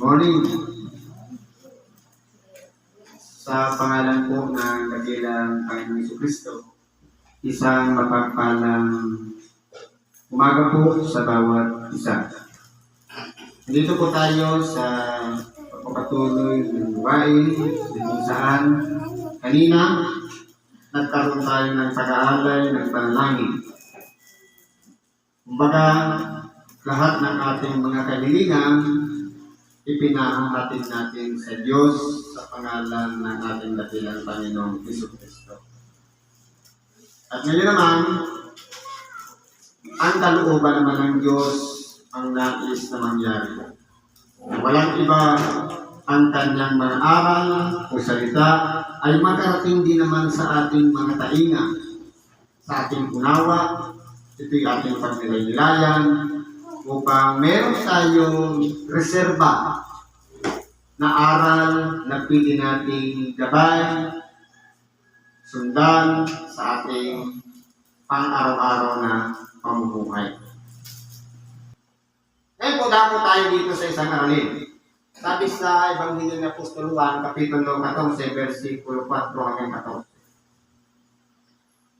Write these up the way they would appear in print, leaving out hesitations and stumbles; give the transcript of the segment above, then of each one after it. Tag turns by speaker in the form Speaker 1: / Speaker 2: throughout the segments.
Speaker 1: Morning. Sa pangalan po ng dakilang Panginoong Jesucristo, isang mapagpalang umaga po sa bawat isa. Dito po tayo sa pagpapatuloy ng gawain kung saan kanina nagkaroon tayo ng pag-aalay ng panalangin. Kumbaga, lahat ng ating mga kahilingan ipinahahatid natin sa Diyos sa pangalan ng ating dakilang Panginoong Jesucristo. At ngayon naman, ang kalooban naman ng Diyos ang nais na mangyari. Walang iba, ang kanyang mga aral o salita ay makarating din naman sa ating mga tainga, sa ating unawa, ito'y ating pagnilaylayan, upang meron tayong reserba na aral na pwede nating gabay, sundan sa ating pang-araw-araw na pamumuhay. Ngayon po dako tayo dito sa isang aralin. Sabi sa Ebanghelyo ng Apostol Juan, Kapitulo 14, versikulo 4 hanggang 14.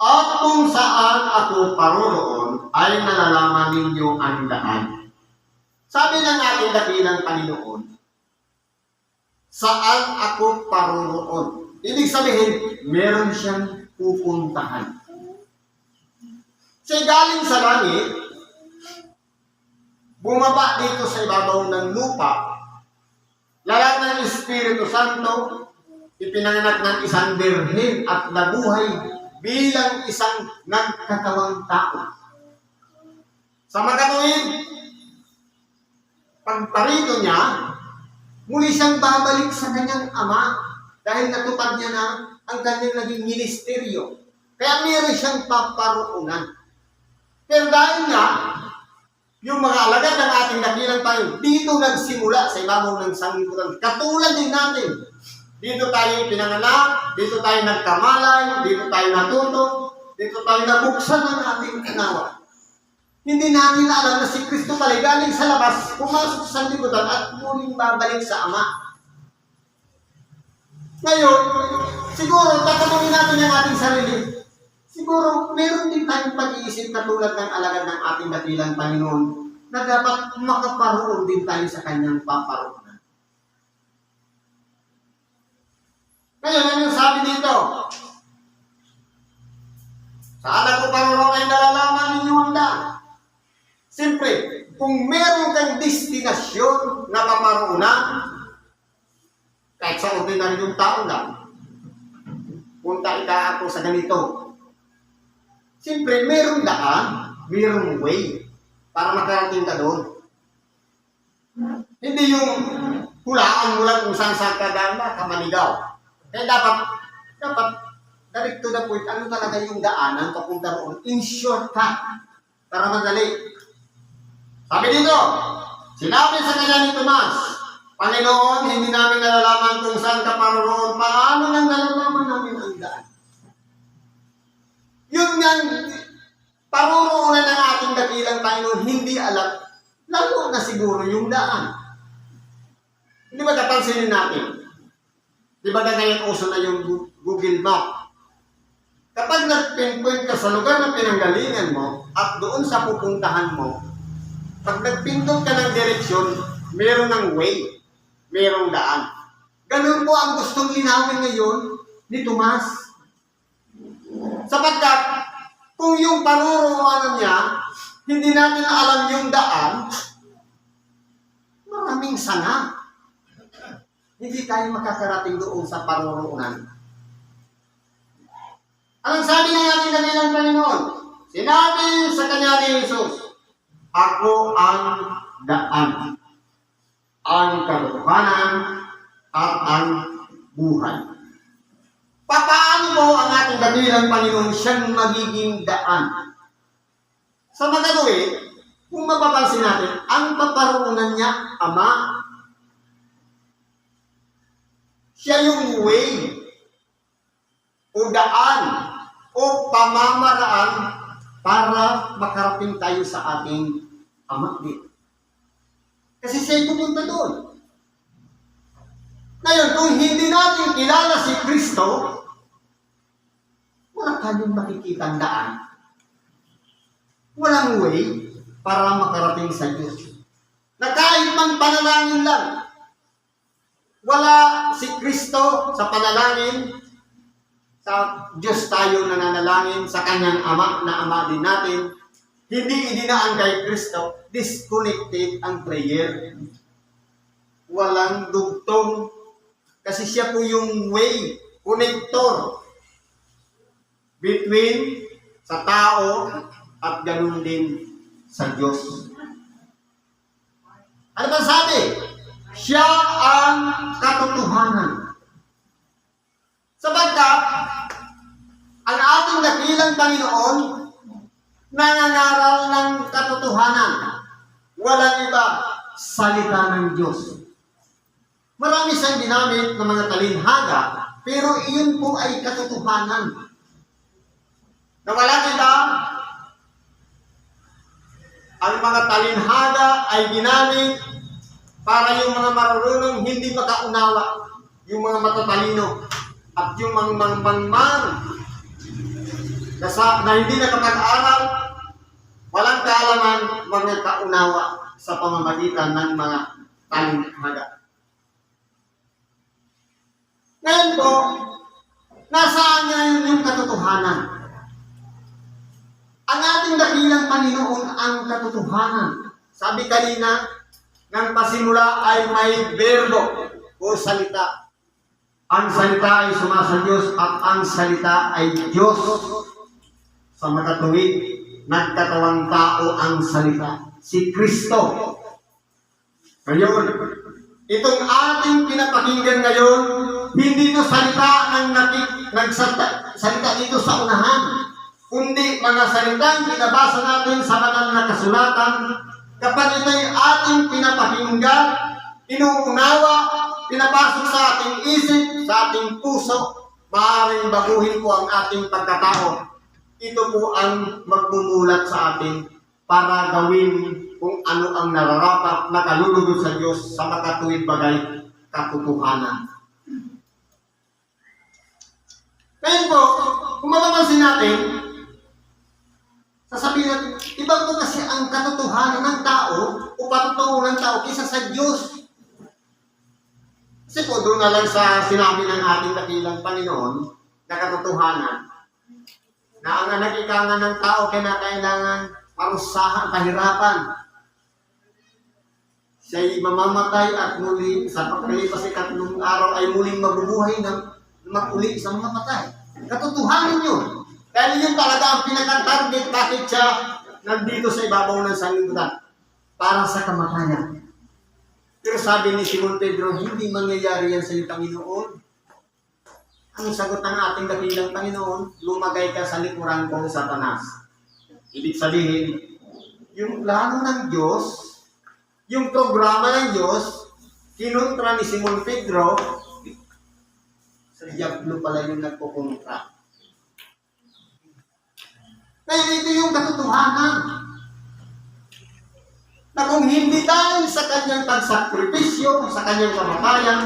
Speaker 1: At kung saan ako paroroon, ay nalalaman ninyo ang daan. Sabi ng ating dakilang Panginoon, saan ako paroroon? Ibig sabihin, meron siyang pupuntahan. Siya galing sa langit, bumaba dito sa ibabaw ng lupa, lalang ng Espiritu Santo, ipinanganak ng isang birhen at nabuhay bilang isang nagkatawang tao. Sa magkatuwid, pagparito niya, muli siyang babalik sa kanyang ama dahil natupad niya na ang kanyang naging ministeryo. Kaya meron siyang paparoonan. Pero dahil nga, yung mga alagad ng ating dakilang tayo, dito nagsimula sa ibabaw ng sanglibutan. Katulad din natin. Dito tayo pinanganak, dito tayo nagkamalay, dito tayo natuto, dito tayo nabuksan ng ating unawa. Hindi natin alam na si Kristo pala galing sa labas, pumasok sa sanglibutan at muling babalik sa Ama. Ngayon, siguro, tatanungin natin ang ating sarili. Siguro, meron din tayong pag-iisip na tulad ng alagad ng ating dakilang Panginoon na dapat makaparoon din tayo sa kanyang paparoonan. Ngayon, ano yung sabi dito? Saan ako paroroon ay nalalaman ninyo ang daan? Siyempre, kung meron kang destinasyon na paparoonan, kahit sa ordinaryong tao lang, punta ika ako sa ganito. Siyempre, merong daan, merong way para makarating ka doon. Hindi yung hulaan mo lang kung saan ka daan na, kamanigaw. Kaya dapat, direct to the point, ano talaga yung daanan papunta roon? In shortcut, para madali. Sabi dito, sinabi sa kanya ni Tomas, Panginoon, hindi namin nalalaman kung saan ka paroroon, paano nang nalalaman namin ang daan? Yun nga, paroroonan ng ating dakilang Panginoon, hindi alam, lalo na siguro yung daan. Hindi ba kapansinin natin? Di ba na ngayon uso na yung Google Map? Kapag nag-pinpoint ka sa lugar na pinanggalingan mo at doon sa pupuntahan mo, pag nagpindot ka ng direksyon, meron ng way, merong daan. Ganun po ang gustong linawin ngayon ni Tomas. Sapagkat kung yung paruroonan niya, hindi natin alam yung daan, maraming sanga. Hindi tayo makakarating doon sa paruroonan. Anong sabi ng ating dakilang Panginoon? Sinabi sa kanya ni Jesus, ako ang daan, ang katotohanan, at ang buhay. Paano mo ang ating dakilang Panginoon siyang magiging daan? Sa magatuwid, kung mapapansin natin, ang paparoonan niya, Ama, siya yung way o daan o pamamaraan para makarating tayo sa ating Ama dito. Kasi siya pupunta doon. Ngayon, kung hindi natin kilala si Kristo, wala tayong makikitang daan. Walang way para makarating sa Diyos. Na kahit man panalangin lang, wala si Kristo sa panalangin, sa Diyos tayo nananalangin, sa Kanyang Ama na Ama din natin, hindi idinaan kay Kristo, disconnected ang prayer. Walang dugtong, kasi siya po yung way, connector, between sa tao at ganun din sa Diyos. Ano ba sabi? Siya ang katotohanan. Sapagkat, ang ating dakilang Panginoon, nangangaral ng katotohanan. Walang iba, salita ng Diyos. Marami siyang ginamit ng mga talinhaga, pero iyon po ay katotohanan. Na walang iba, ang mga talinhaga ay ginamit para yung mga marurunong hindi makaunawa, yung mga matatalino, at yung mga mangmangmang na hindi nakapag-aral, walang kaalaman, mga kaunawa sa pamamagitan ng mga talinhaga. Ngayon po, nasaan ngayon yung katotohanan? Ang ating dakilang Panginoon ang katotohanan. Sabi kanina, ng pasimula ay may verbo o salita. Ang salita ay sumasa Diyos at ang salita ay Diyos. Sa makatuwid, nagkatawang tao ang salita. Si Kristo. Ngayon, itong ating pinapakinggan ngayon, hindi ito salita ng nagsalita dito sa unahan, kundi mga salitang binabasa natin sa banal na kasulatan. Kapag ito'y ating pinapakinggan, inuunawa, pinapasok sa ating isip, sa ating puso, maaaring baguhin po ang ating pagkatao. Ito po ang magmumulat sa atin para gawin kung ano ang nararapat na kalulugod sa Diyos sa makatuwid bagay katotohanan. Ngayon po, kung mapapansin natin, sasabihin natin, iba po kasi ang katotohanan ng tao o patutungo ng tao kaysa sa Diyos. Kasi po doon na lang sa sinabi ng ating dakilang Panginoon na katotohanan na ang nakikangan ng tao kinakailangan parusahan, kahirapan. Siya'y mamamatay at muli sa pagkalipas ay 3 araw ay muling mabubuhay ng maguli sa mga patay. Katotohanan yun. Dahil yun talaga ang pinaka-target bakit siya nandito sa ibabaw ng sanlibutan. Para sa kamatayan. Pero sabi ni Simon Pedro, hindi mangyayari yan sa iyo, Panginoon. Ang sagot ng ating dakilang Panginoon, lumagay ka sa likuran ko, Satanas. Ibig sabihin, yung plano ng Diyos, yung programa ng Diyos, kinontra ni Simon Pedro, sa Diablo pala yung nagkukontra. Kaya ito yung katotohanan. Na kung hindi dahil sa kanyang pagsakripisyo, sa kanyang kamatayan,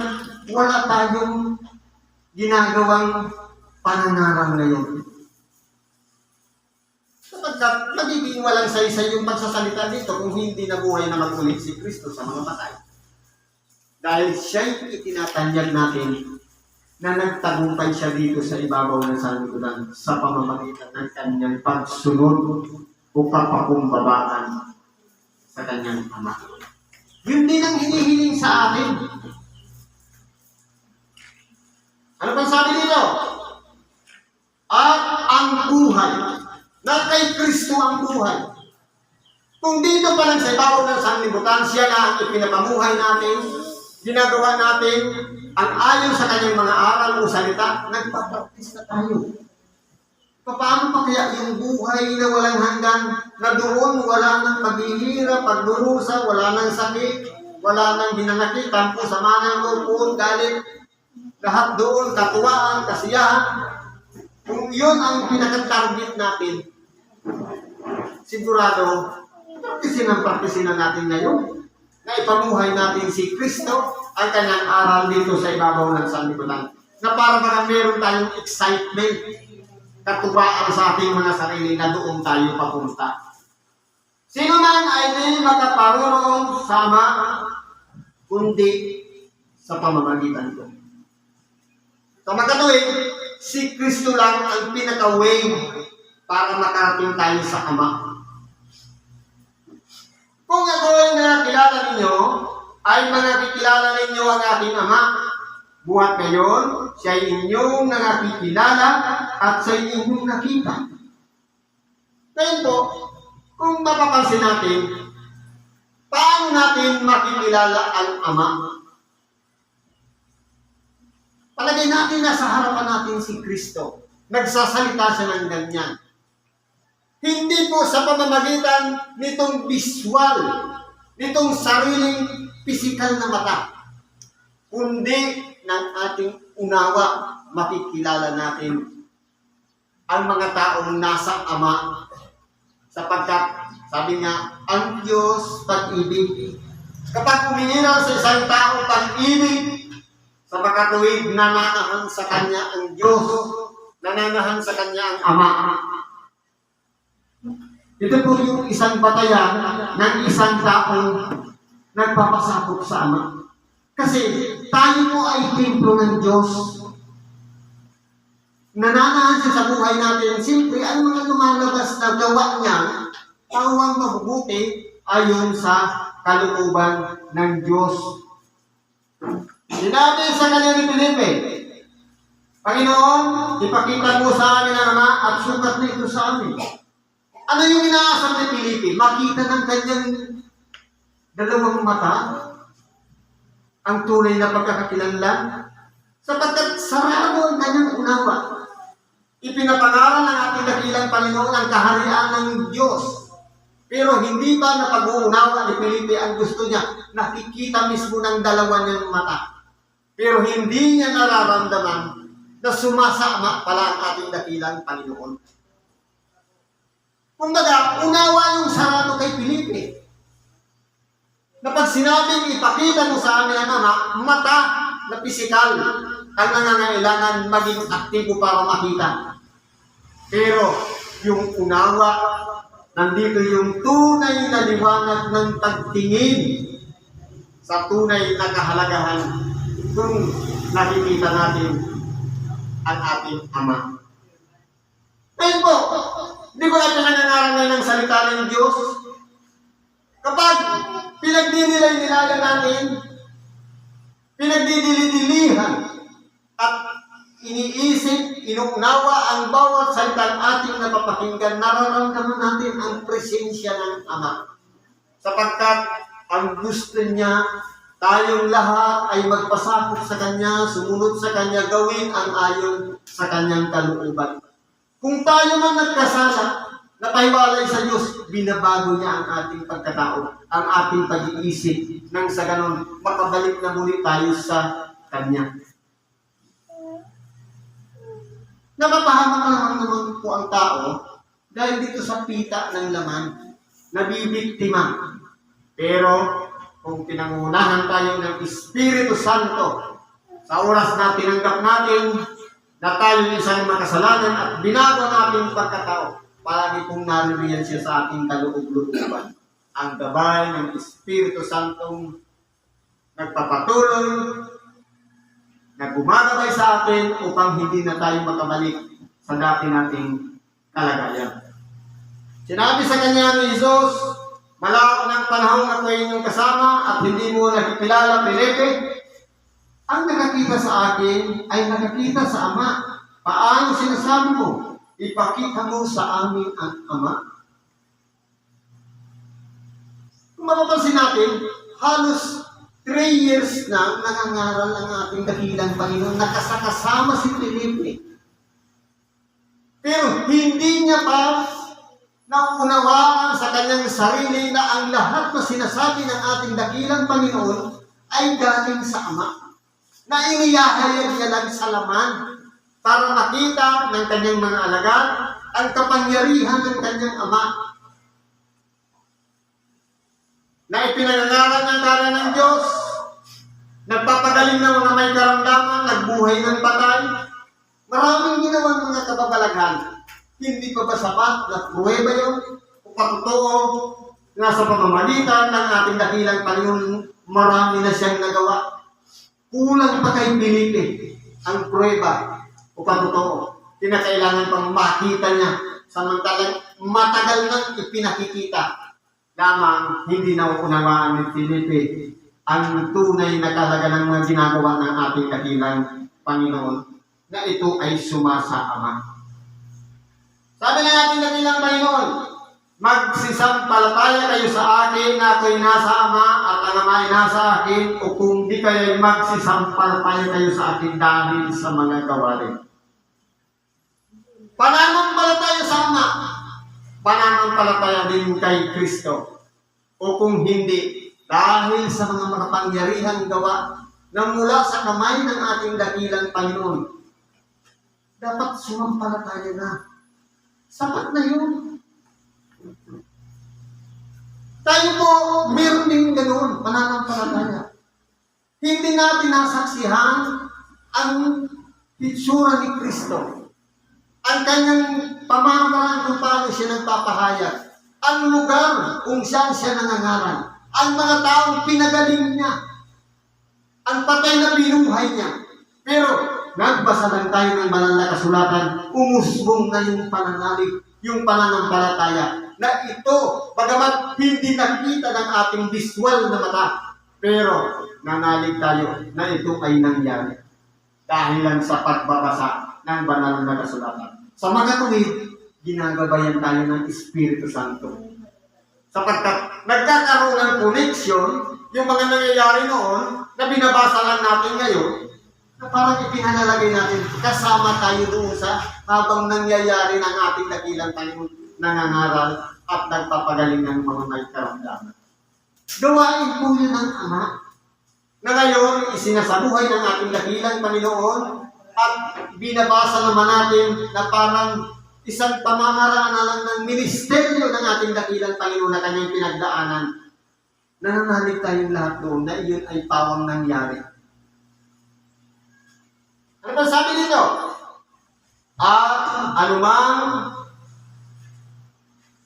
Speaker 1: wala tayong ginagawang pananarang ngayon. Sapagkat magiging walang saysay yung pagsasalita dito kung hindi nabuhay na mag-ulit si Kristo sa mga patay. Dahil siya'y itinatanyag natin na nagtagumpay siya dito sa ibabaw ng sanlibutan sa pamamagitan ng kanyang pagsunod o kapakumbabaan sa kanyang Ama. Yun din ang hinihiling sa atin. Ano bang sabi dito? At ang buhay, na kay Kristo ang buhay. Kung dito pa lang sa ibabaw ng sanlibutan, siya na ang ipinapamuhay natin, ginagawa natin, ang ayon sa kanyang mga aral o salita, nagpapractice na tayo. Paano pa kaya yung buhay na walang hanggan, na doon wala nang paghihirap, pagdurusa, wala nang sakit, wala nang hinanakit, tampo, sama ng loob, galit, lahat doon, katuwaan, kasiyahan. Kung yun ang pinaka-target natin, sigurado, praktisin na natin ngayon. na ipamuhay natin si Kristo ang kanyang aral dito sa ibabaw ng sanlibutan. Na para bang meron tayong excitement, katubaan sa ating mga sarili na doon tayo papunta. Sino man ay di makaparoon sa Ama, kundi sa pamamagitan ko. Sa magkatuwid, si Kristo lang ang pinaka-way para makarating tayo sa Ama. Kung ako ay nakakilala ninyo, ay makikilala ninyo ang ating Ama. Buhat ngayon, siya ay inyong nakakilala at siya ay inyong nakita. Ngayon po, kung mapapansin natin, paano natin makikilala ang Ama? Palagay natin na sa harapan natin si Kristo. Nagsasalita siya ng ganyan. Hindi po sa pamamagitan nitong visual, nitong sariling pisikal na mata, kundi ng ating unawa, makikilala natin ang mga taong nasa Ama. Sapagkat, sabi nga, ang Diyos pag-ibig. Kapag humingiral sa isang tao pag-ibig, sa makatuwid, nananahan sa Kanya ang Diyos, nananahan sa Kanya ang Ama. Ito po yung isang batayan ng isang taong nagpapasakop sa Ama. Kasi tayo po ay templo ng Diyos. Nananahan siya sa buhay natin. Siyempre, ang mga lumalabas na gawa niya, tawang mabubuti ayon sa kalooban ng Diyos. Sinabi sa kanya ni Felipe, Panginoon, ipakita mo sa amin ang Ama at sukat na ito sa amin. Ano yung inaasam ni Felipe? Makita ng kanyang dalawang mata ang tunay na pagkakakilanlan, sapagkat sarado ang kanyang unawa. Ipinapangaral ng ating dakilang Panginoon ang kaharian ng Diyos. Pero hindi ba napag-uunawa ni Felipe ang gusto niya? Nakikita mismo ng dalawa niyang mata. Pero hindi niya nararamdaman na sumasama pala ang ating dakilang Panginoon. Kumbaga, unawa yung sarado kay Felipe. Na pag sinabing ipakita mo sa amin ang Ama, mata na pisikal ang nangangailangan maging aktibo para makita. Pero yung unawa, nandito yung tunay na liwanag ng pagtingin sa tunay na kahalagahan kung nakikita natin ang ating Ama. Ngayon po, di ba ito nangangaral ng salita ng Diyos? Kapag pinagdinilay-nilayan natin, pinagdidili-dilihan, at iniisip, inuunawa ang bawat salitang ating napapakinggan, nararamdaman natin ang presensya ng Ama. Sapagkat ang gusto niya, tayong lahat ay magpasakop sa Kanya, sumunod sa Kanya, gawin ang ayon sa Kanyang kalooban. Kung tayo man nagkasala, napahiwalay sa Diyos, binabago niya ang ating pagkatao, ang ating pag-iisip, nang sa ganon, makabalik na muli tayo sa Kanya. Napapahamak naman po ang tao dahil dito sa pita ng laman, nabibiktima. Pero kung pinangunahan tayo ng Espiritu Santo, sa oras na tinanggap natin na tayo isang makasalanan at binago natin pagkatao, palagi pong naririyan siya sa ating kaloob-looban. Ang gabay ng Espiritu Santong nagpapatuloy, na gumagabay sa atin upang hindi na tayo makabalik sa dati nating kalagayan. Sinabi sa kanya ni Jesus, malao ng panahon ako inyong kasama at hindi mo nakikilala, Felipe. Ang nakakita sa akin ay nakakita sa Ama. Paano sinasabi mo? Ipakita mo sa amin ang Ama. Kung mapapansin natin, halos 3 years na nangangaral ang ating dakilang Panginoon, nakasakasama si Felipe. Pero hindi niya pa naunawaan sa kanyang sarili na ang lahat na sinasabi ng ating dakilang Panginoon ay galing sa Ama. Na iniyahayag niya lang sa laman para makita ng kanyang mga alagad ang kapangyarihan ng kanyang Ama. na ipinangaral ng ngalan ng Diyos, nagpapagaling ng mga may karamdaman, nagbuhay ng patay. Maraming ginawang mga kababalaghan. Hindi pa ba sapat na pruweba yun? O patotoo na sa pamamagitan ng ating dakilang Panginoon, marami na siyang nagawa. Kulang pa kay Felipe ang pruweba o patotoo. Kinakailangan pang makita niya samantalang matagal nang ipinakikita. Lamang hindi nauunawaan ni Felipe ang tunay na kahalaga ng mga ginagawa ng ating dakilang Panginoon na ito ay sumasa Ama. Sabi ng ating dakilang Panginoon, magsisampalataya kayo sa akin na ako'y nasa Ama at ang Ama ay nasa akin, o kung di kayo magsisampalataya kayo sa akin dahil sa mga gawain. Pananampalataya sa Ama, pananampalataya din kay Kristo. O kung hindi, dahil sa mga makapangyarihang gawa na mula sa kamay ng ating dakilang Panginoon, dapat sumampalataya na. Sapat na yun. Tayo po, meron din ganoon, pananampalataya. Hindi natin nasaksihan ang hitsura ni Kristo. Ang kanyang pamamaraan kung paano siya nagpapahayag. Ang lugar kung saan siya nangangaral. Ang mga taong pinagaling niya. Ang patay na binuhay niya. Pero, nagbasa lang tayo ng banal na kasulatan, umusbong na yung pananalig, yung pananampalataya, na ito, bagamat hindi nakita ng ating visual na mata, pero nanalig tayo na ito ay nangyari. Dahil lang sa pagbabasa ng banal na kasulatan. Sa mga tuwid, ginagabayan tayo ng Espiritu Santo. Sapagkat nagkakaroon ng connection, yung mga nangyayari noon, na binabasa lang natin ngayon, na parang ipinalalagay natin, kasama tayo doon sa habang nangyayari ng ating dakilang Panginoon, nangangaral at nagpapagaling ng mga may karamdaman. Gawain po yun ng Ama, na ngayon isinasabuhay ng ating dakilang Panginoon, at binabasa naman natin na parang isang pamamaraan na lang ng ministeryo ng ating dakilang Panginoon na kanyang pinagdaanan. Nananalig tayong lahat doon na iyon ay pawang nangyari. Ano ba sabi dito? At anumang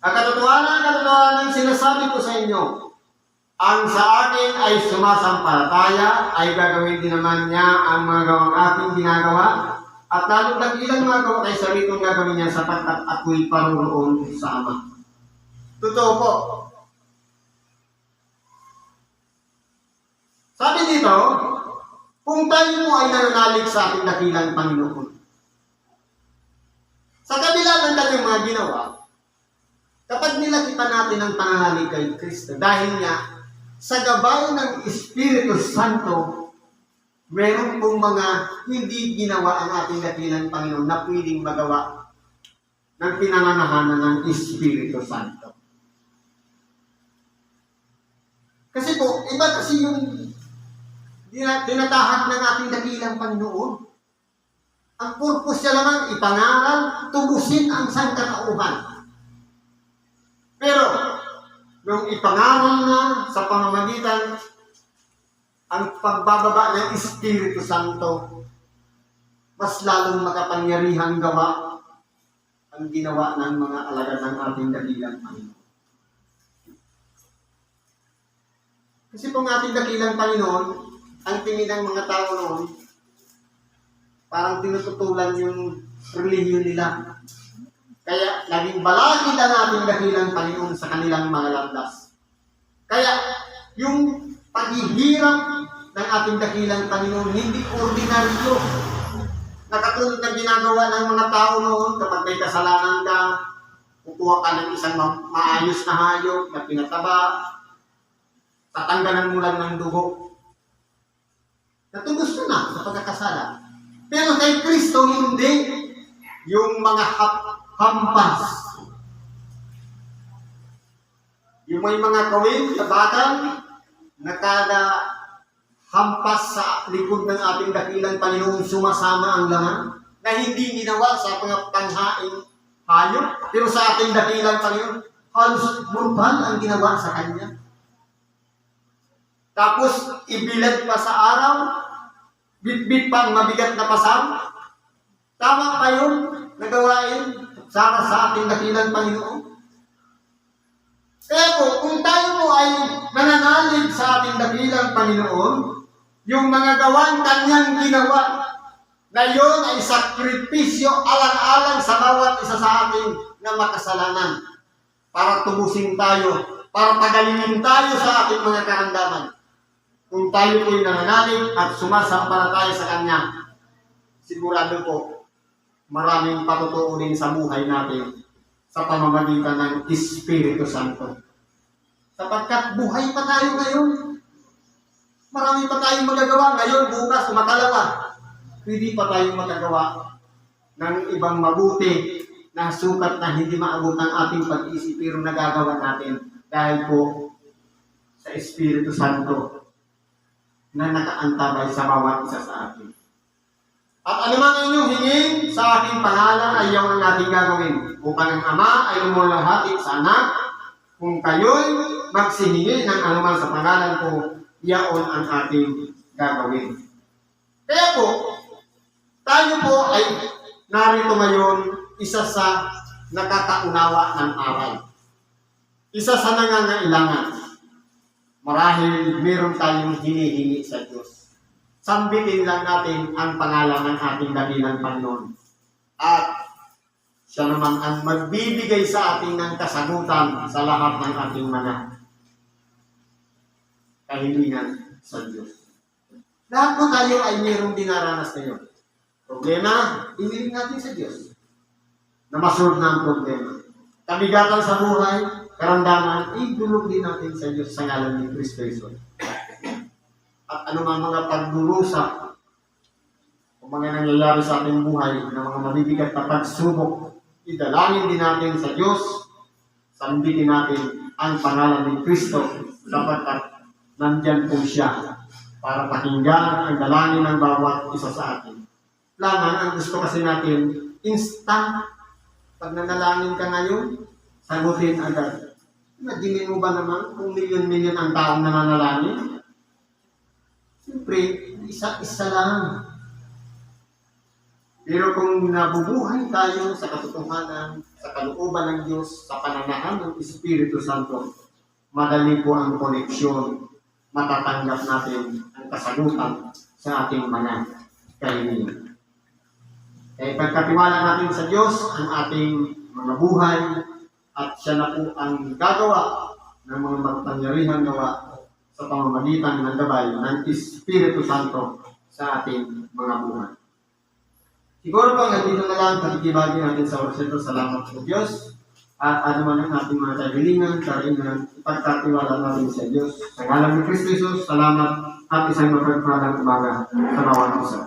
Speaker 1: ang katotohanan sinasabi ko sa inyo, ang sa akin ay sumasampalataya, ay gagawin din naman niya ang mga gawang aking ginagawa, at lalong dakilang mga gawa kay saritong gagawin niya sapagkat ako'y paroroon sa Ama. Totoo po. Sabi dito, kung tayo mo ay nananalig sa ating dakilang Panginoon, sa kabila ng kanyang mga ginawa, kapag nilakita natin ang pananalig kay Kristo, dahil nga, sa gabay ng Espiritu Santo, meron pong mga hindi ginawa ang ating dakilang Panginoon na pwedeng magawa ng pinananahanan ng Espiritu Santo. Kasi po, iba kasi yung tinatahak ng ating dakilang Panginoon. Ang purpose niya naman, ipangaral, tubusin ang sangkatauhan. Pero, nung ipangaral na sa pamamagitan ang pagbababa ng Espiritu Santo, mas lalong makapangyarihang gawa ang ginawa ng mga alagad ng ating dakilang Panginoon. Kasi kung ating dakilang Panginoon, ang tingin ng mga tao noon, parang tinututulan yung relihiyon nila. Kaya naging balakid ang ating dakilang Panginoon sa kanilang mga landas. Kaya yung paghihirap ng ating dakilang Panginoon hindi ordinaryo. Nakatulad ng ginagawa ng mga tao noon kapag may kasalanan ka, kukuha ka ng isang maayos na hayop na pinataba, tatanggalan mo lang ng dugo. Natubos ka na sa pagkakasala. Pero kay Kristo hindi. Yung mga hampas. Yung may mga kawin na bakal na kada hampas sa likod ng ating dakilang Panginoon sumasama ang laman na hindi ginawa sa mga panghaing hayop. Pero sa ating dakilang Panginoon, halos brutal ang ginawa sa Kanya. Tapos, ibilad pa sa araw, bitbit pa ang mabigat na pasang. Tama pa yun, nagawain para sa ating dakilang Panginoon. Kaya po, kung tayo po ay nananalig sa ating dakilang Panginoon, yung mga gawang kanyang ginawa, na yun ay sakripisyo alang-alang sa bawat isa sa atin na makasalanan para tubusin tayo, para pagalingin tayo sa ating mga karamdaman. Kung tayo po'y nananalig at sumasampalataya sa Kanya, sigurado po, maraming patutuunin sa buhay natin sa pamamagitan ng Espiritu Santo. Sapagkat buhay pa tayo ngayon. Marami pa tayong magagawa ngayon, bukas, makalawa. Pwede pa tayong magagawa ng ibang mabuti na sukat na hindi maabot ang ating pag-isip pero nagagawa natin dahil po sa Espiritu Santo na nakaantabay sa bawat isa sa atin. At anumang inyong hingin sa ating pangalan ay iyon ang ating gagawin upang ang Ama ay lumulahati sa Anak. Kung kayo'y magsihingi ng anuman sa pangalan ko, iyon ang ating gagawin. Kaya po, tayo po ay narito ngayon isa sa nakakaunawa ng aral. Isa sa nangangailangan. Marahil meron tayong hinihingi sa Diyos. Sambitin lang natin ang pangalan ng ating dakilang Panginoon. At siya naman ang magbibigay sa atin ng kasagutan sa lahat ng ating mga kahilingan sa Diyos. Lahat po tayo ay mayroong dinaranas ngayon. Problema, iwiling natin sa Diyos na masolve na ang problema. Kabigatan sa buhay, karamdaman, idulog din natin sa Diyos sa ngalan ni Kristo Jesus. At anumang mga pagdurusa o mga nangyayari sa ating buhay na mga mabibigat na pagsubok, idalangin din natin sa Diyos, sambitin natin ang pangalan ni Kristo sapagkat nandyan po siya para pakinggan ang dalangin ng bawat isa sa atin. Lamang, ang gusto kasi natin, instant. Pag nanalangin ka ngayon, sagutin agad. Imaginin mo ba naman kung milyon-milyon ang taong nananalangin? Siyempre, isa-isa lang. Pero kung nabubuhay tayo sa katotohanan, sa kalooban ng Diyos, sa pananahan ng Espiritu Santo, madali po ang koneksyon. Matatanggap natin ang kasagutan sa ating mga kahilingan. Kaya pagkatiwala natin sa Diyos ang ating mga buhay at siya na po ang gagawa ng mga magpangyarihang gawa sa pamamagitan ng gabay ng Espiritu Santo sa ating mga buhay. Siguro po hanggang dito na lang pagkikibagi natin sa oras ito. Salamat sa Diyos at ano man ang ating mga kahilingan, karingan, ipagkatiwala natin sa Diyos. Sa ngalan ni Kristo Jesus, salamat at isang mapagpalang umaga sa bawat isa.